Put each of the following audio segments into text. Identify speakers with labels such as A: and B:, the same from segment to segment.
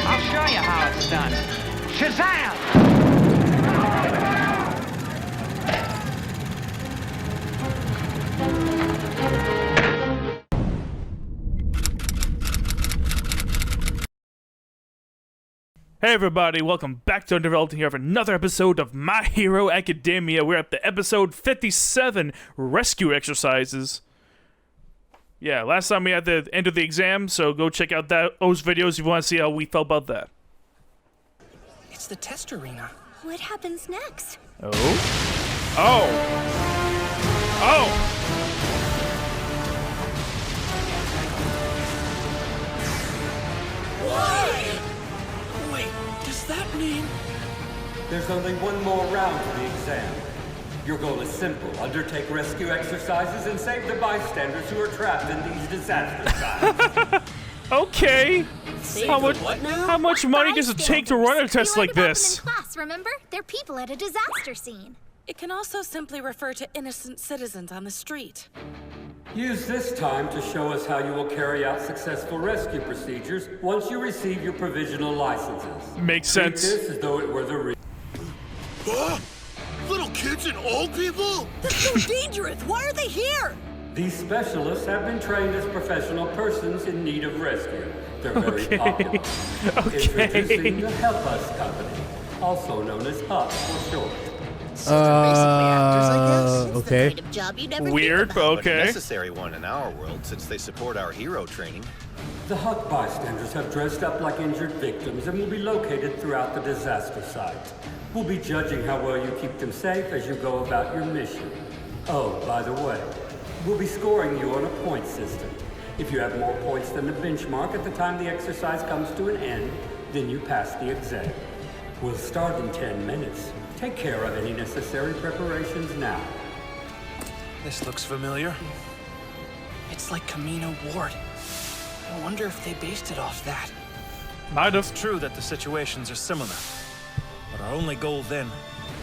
A: I'll show you how it's done. Shazam!
B: Hey everybody, welcome back to NTV here for another episode of My Hero Academia. We're at the episode 57, Rescue Exercises. Yeah, last time we had the end of the exam, so go check out those videos if you want to see how we felt about that.
C: It's the test arena.
D: What happens next?
B: Oh. Oh. Oh!
C: Why? Wait, does that mean...
E: There's only one more round of the exam. Your goal is simple. Undertake rescue exercises and save the bystanders who are trapped in these disaster sites.
B: Okay. How much money does it take to run a test like this?
D: In class, remember? They're people at a disaster scene.
F: It can also simply refer to innocent citizens on the street.
E: Use this time to show us how you will carry out successful rescue procedures once you receive your provisional licenses.
B: Makes
E: Treat
B: sense.
E: this as though it were the
G: Little kids and old people?
F: That's so dangerous! Why are they here?
E: These specialists have been trained as professional persons in need of rescue. They're very popular. Introducing the Help Us Company, also known as HUP for short.
D: The
H: Okay.
D: kind of job you never
B: Weird,
D: think
B: but
D: about.
B: okay.
G: But a necessary one in our world since they support our hero training.
E: The HUP bystanders have dressed up like injured victims and will be located throughout the disaster site. We'll be judging how well you keep them safe as you go about your mission. Oh, by the way, we'll be scoring you on a point system. If you have more points than the benchmark at the time the exercise comes to an end, then you pass the exam. We'll start in 10 minutes. Take care of any necessary preparations now.
C: This looks familiar. It's like Camino Ward. I wonder if they based it off that.
B: Might have.
I: It's true that the situations are similar, but our only goal then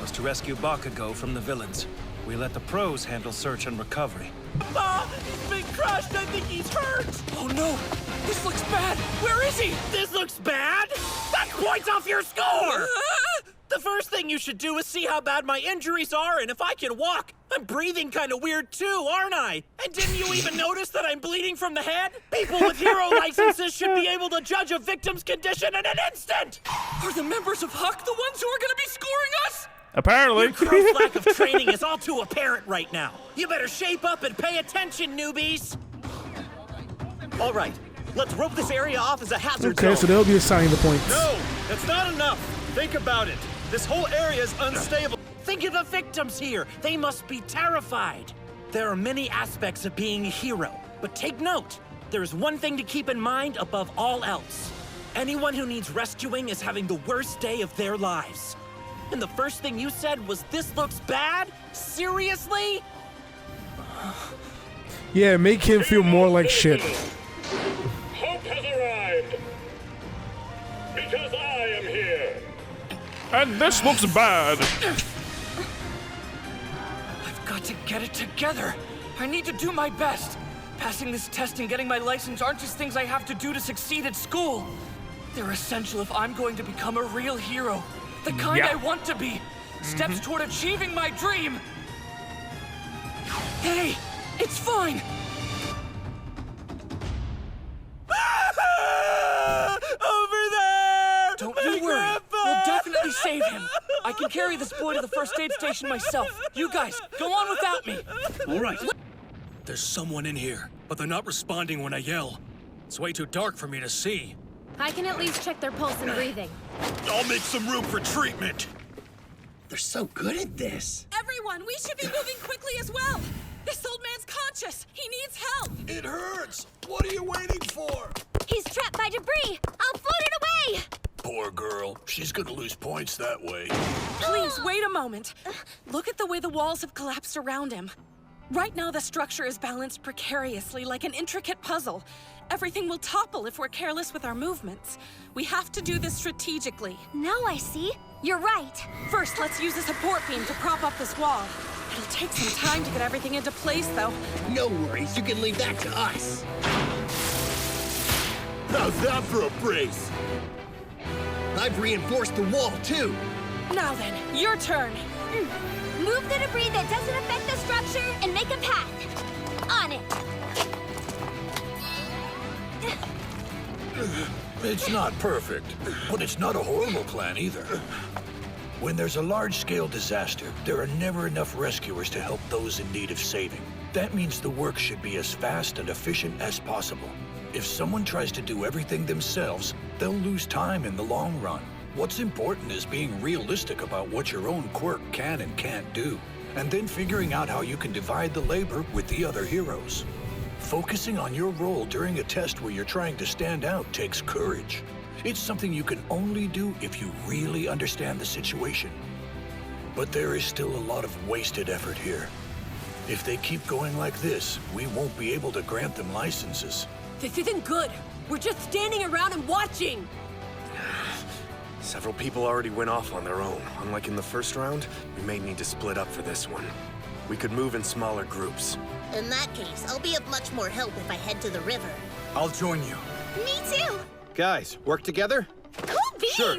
I: was to rescue Bakugo from the villains. We let the pros handle search and recovery.
C: Ah! He's been crushed! I think he's hurt! Oh no! This looks bad! Where is he?
J: This looks bad? That points off your score! The first thing you should do is see how bad my injuries are and if I can walk. I'm breathing kind of weird too, aren't I? And didn't you even notice that I'm bleeding from the head? People with hero licenses should be able to judge a victim's condition in an instant!
C: Are the members of Huck the ones who are gonna be scoring us?
B: Apparently.
J: Your gross lack of training is all too apparent right now. You better shape up and pay attention, newbies! All right, let's rope this area off as a hazard
H: Okay,
J: zone.
H: so they'll be assigning the points.
I: No, that's not enough. Think about it. This whole area is unstable.
J: Think of the victims here. They must be terrified. There are many aspects of being a hero, but take note. There is one thing to keep in mind above all else. Anyone who needs rescuing is having the worst day of their lives. And the first thing you said was, "This looks bad"? Seriously?
H: Yeah, make him feel more like shit.
K: Hope has arrived. Because I am here.
B: And this looks bad.
C: I've got to get it together. I need to do my best. Passing this test and getting my license aren't just things I have to do to succeed at school. They're essential if I'm going to become a real hero. The kind
B: Yeah.
C: I want to be. Steps toward achieving my dream. Hey, it's fine.
J: Over there!
C: Don't
J: My
C: you worry.
J: grandpa!
C: We'll definitely save him. I can carry this boy to the first aid station myself. You guys, go on without me.
G: All right. There's someone in here, but they're not responding when I yell. It's way too dark for me to see.
D: I can at least check their pulse and breathing.
G: I'll make some room for treatment.
J: They're so good at this.
F: Everyone, we should be moving quickly as well! This old man's conscious! He needs help!
G: It hurts. What are you waiting for?
D: He's trapped by debris. I'll float it away.
G: Poor girl. She's gonna lose points that way.
F: Please, wait a moment. Look at the way the walls have collapsed around him. Right now, the structure is balanced precariously like an intricate puzzle. Everything will topple if we're careless with our movements. We have to do this strategically.
D: Now I see. You're right.
F: First, let's use a support beam to prop up this wall. It'll take some time to get everything into place, though.
L: No worries, you can leave that to us. How's that for a brace? I've reinforced the wall, too.
F: Now then, your turn.
D: Move the debris that doesn't affect the structure and make a path. On it.
G: It's not perfect, but it's not a horrible plan either. When there's a large-scale disaster, there are never enough rescuers to help those in need of saving. That means the work should be as fast and efficient as possible. If someone tries to do everything themselves, they'll lose time in the long run. What's important is being realistic about what your own quirk can and can't do, and then figuring out how you can divide the labor with the other heroes. Focusing on your role during a test where you're trying to stand out takes courage. It's something you can only do if you really understand the situation. But there is still a lot of wasted effort here. If they keep going like this, we won't be able to grant them licenses.
M: This isn't good. We're just standing around and watching.
N: Several people already went off on their own. Unlike in the first round, we may need to split up for this one. We could move in smaller groups.
O: In that case, I'll be of much more help if I head to the river.
L: I'll join you.
D: Me too.
L: Guys, work together?
D: Cool beans!
L: Sure.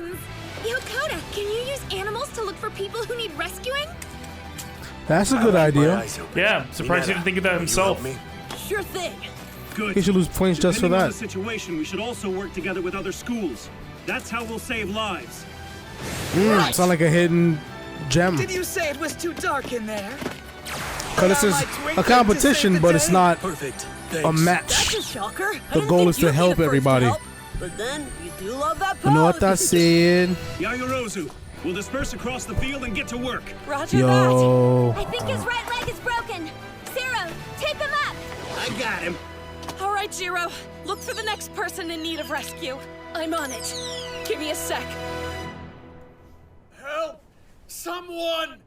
D: Yo, Koda, can you use animals to look for people who need rescuing?
H: That's a good idea.
B: Yeah, surprised he didn't think of that himself.
M: Sure thing.
H: He should lose points just for
P: Depending on
H: that.
P: the situation, we should also work together with other schools. That's how we'll save lives.
H: Sound like a hidden gem.
C: Did you say it was too dark in there?
H: Because this is a competition, but it's not a match.
M: That's a shocker.
H: The goal is to help everybody.
M: But then you do love that pose.
H: You know what I said?
P: Yayorozu, we'll disperse across the field and get to work.
F: Roger
H: Yo.
D: I think his right leg is broken. Zero, tape him up.
L: I got him.
F: All right, Jiro. Look for the next person in need of rescue. I'm on it. Give me a sec.
L: Help! Someone!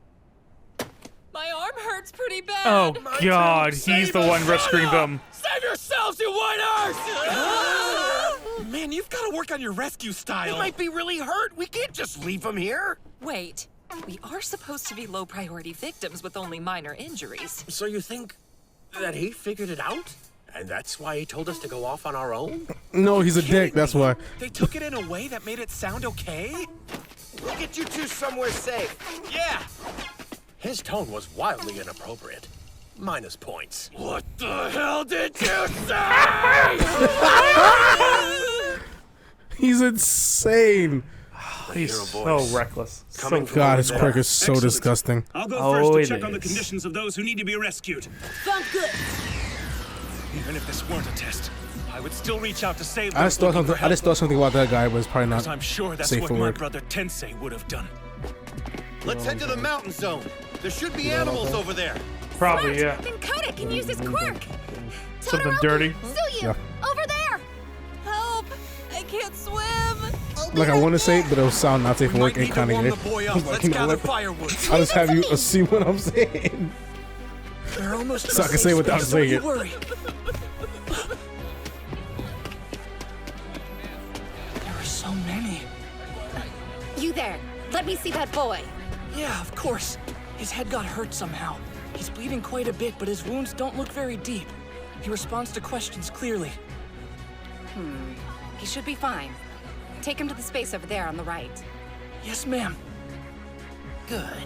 F: My arm hurts pretty bad.
B: Oh God, he's the one rescuing them.
L: Save yourselves, you whiners!
J: Man, you've got to work on your rescue style.
L: He might be really hurt. We can't just leave him here.
Q: Wait, we are supposed to be low-priority victims with only minor injuries.
L: So you think that he figured it out? And that's why he told us to go off on our own?
H: No, he's a dick, that's why.
J: They took it in a way that made it sound okay?
L: We'll get you two somewhere safe.
J: Yeah!
L: His tone was wildly inappropriate. Minus points.
J: What the hell did you say?
H: He's insane.
B: He's so reckless.
H: So God, his quirk is so disgusting.
P: I'll go first to check on the conditions of those who need to be rescued.
M: Sounds good.
I: Even if this weren't a test, I would still reach out to save
H: I
I: those
H: just thought
I: looking for
H: something. I just thought something about that guy was probably not
I: because I'm sure that's
H: safe
I: what
H: for
I: my
H: work.
I: brother Tensei would have done.
L: Let's head to the mountain zone. There should be animals over there.
B: Probably, yeah.
D: Then Koda can use his quirk.
B: Something dirty.
D: Suyu,
H: Yeah.
D: over there.
F: Help! I can't swim.
H: Like I want to say it, but it'll sound not safe for work and kind of
J: warm
H: good.
J: the boy up.
H: Like,
J: Let's
H: you know
J: gather
H: what?
J: firewood.
H: I'll just have you see what I'm saying.
J: They're almost
H: So I can say it without saying it.
J: Worry.
C: There are so many.
D: You there. Let me see that boy.
C: Yeah, of course. His head got hurt somehow. He's bleeding quite a bit, but his wounds don't look very deep. He responds to questions clearly.
Q: He should be fine. Take him to the space over there on the right.
C: Yes, ma'am.
L: Good.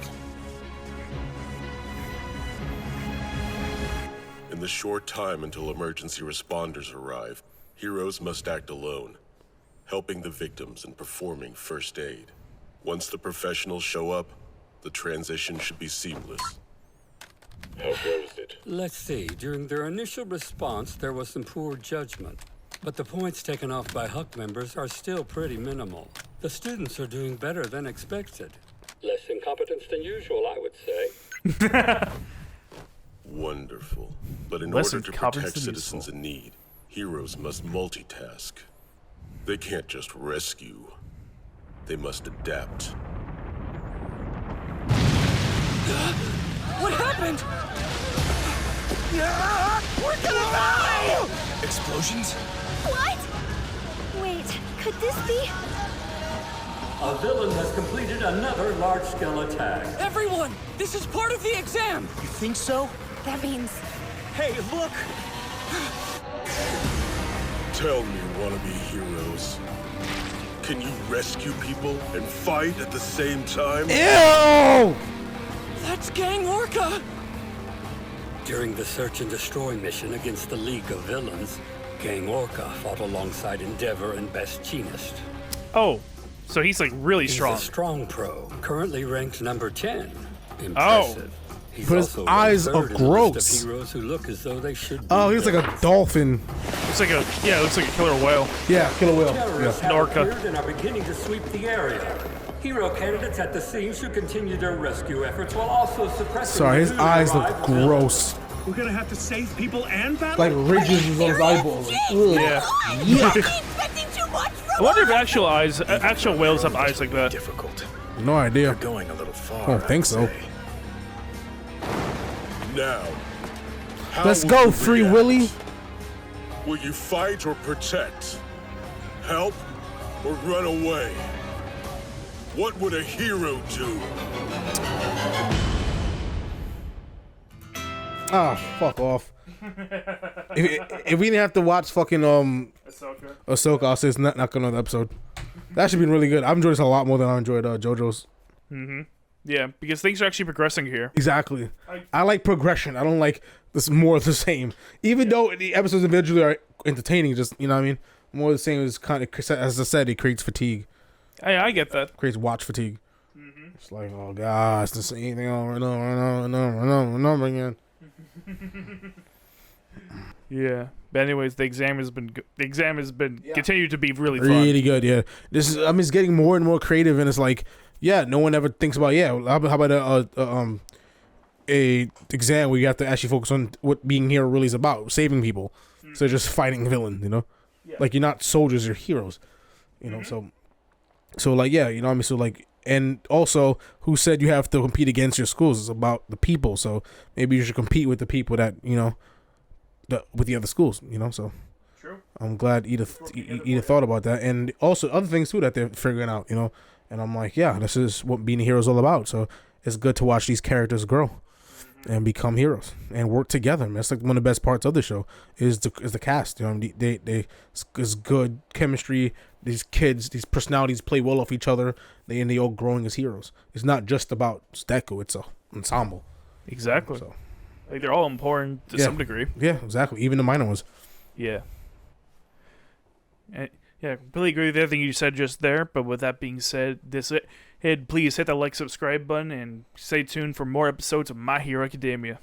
R: In the short time until emergency responders arrive, heroes must act alone, helping the victims and performing first aid. Once the professionals show up, the transition should be seamless.
E: How goes it? Let's see. During their initial response, there was some poor judgment. But the points taken off by Huck members are still pretty minimal. The students are doing better than expected. Less incompetence than usual, I would say.
R: Wonderful. But in
B: Less
R: order to
B: incompetence
R: protect
B: than
R: citizens in need, heroes must multitask. They can't just rescue. They must adapt.
C: What happened?
J: We're gonna die! Explosions?
D: What? Wait, could this be?
E: A villain has completed another large-scale attack.
C: Everyone, this is part of the exam.
J: You think so?
D: That means...
I: Hey, look!
R: Tell me, wannabe heroes. Can you rescue people and fight at the same time?
H: Ew!
C: That's Gang Orca!
E: During the search and destroy mission against the League of Villains, Gang Orca fought alongside Endeavor and Bestchinist.
B: Oh, so he's like really strong.
E: He's a strong pro, currently ranked number 10. Impressive. He's
H: But his
E: also
H: eyes
E: ranked
H: are
E: third in the list
H: gross.
E: of heroes who look as though they should be.
H: Oh, he's like a dolphin.
B: Looks like a it looks like a killer whale.
H: Yeah, killer whale.
E: Terrorists
H: Yeah.
E: have
B: Orca.
E: appeared and are beginning to sweep the area. Hero candidates at the scene should continue their rescue efforts while also suppressing.
H: Sorry, his
E: the newly
H: eyes look
E: arrived villains.
H: gross.
P: We're gonna have to save people and battle?
H: Like ridges on his eyeball. Like, ugh.
B: Yeah. I wonder if actual whales have eyes like that.
N: Difficult.
H: No idea.
N: Going a little far.
H: I don't think so.
R: Now, how
H: Let's
R: will
H: go,
R: you
H: Free
R: react?
H: Willy.
R: Will you fight or protect? Help or run away? What would a hero do?
H: Ah, fuck off. if we didn't have to watch fucking Ahsoka, I'll say it's not gonna another episode. That should be really good. I've enjoyed this a lot more than I enjoyed JoJo's.
B: Yeah, because things are actually progressing here.
H: Exactly. I like progression. I don't like this more of the same. Even though the episodes individually are entertaining, just, you know what I mean? More of the same is kind of, as I said, it creates fatigue.
B: I get that.
H: Creates watch fatigue. It's like, oh god, it's the same thing over and over and over and over and over and over again.
B: Yeah. But anyways, the exam has been continued to be really fun.
H: Really good, yeah. This is, I mean, it's getting more and more creative, and it's like, yeah, no one ever thinks about, how about a exam where you have to actually focus on what being hero really is about, saving people. So just fighting villain, you know?
B: Yeah.
H: Like, you're not soldiers, you're heroes. You know, so like, yeah, you know what I mean? So like, and also, who said you have to compete against your schools? It's about the people, so maybe you should compete with the people that, you know, with the other schools, you know, so.
B: True.
H: I'm glad Edith thought about that, and also other things too that they're figuring out, you know. And I'm like, yeah, this is what being a hero is all about. So it's good to watch these characters grow and become heroes and work together. Man, that's like one of the best parts of the show is the cast. You know, it's good chemistry. These kids, these personalities play well off each other. They all growing as heroes. It's not just about Deku. It's a ensemble.
B: Exactly. So. Like, they're all important to some degree.
H: Yeah, exactly. Even the minor ones.
B: Yeah. Yeah, completely agree with everything you said just there. But with that being said, please hit the like, subscribe button, and stay tuned for more episodes of My Hero Academia.